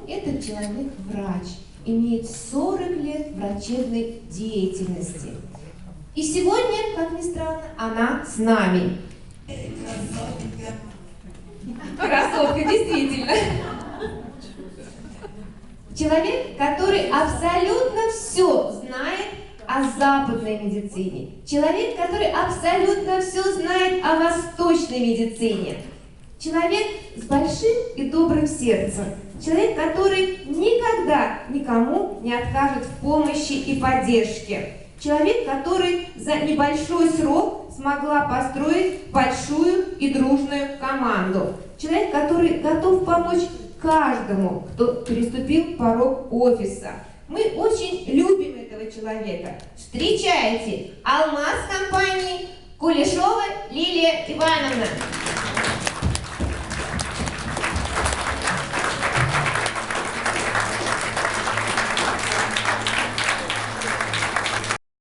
этот человек врач, имеет 40 лет врачебной деятельности. И сегодня, как ни странно, она с нами. Красотка, действительно. Человек, который абсолютно все знает о западной медицине. Человек, который абсолютно все знает о восточной медицине. Человек с большим и добрым сердцем. Человек, который никогда никому не откажет в помощи и поддержке. Человек, который за небольшой срок смогла построить большую и дружную команду. Человек, который готов помочь каждому, кто переступил порог офиса. Мы очень любим этого человека. Встречайте, алмаз компании Кулешова Лилия Ивановна.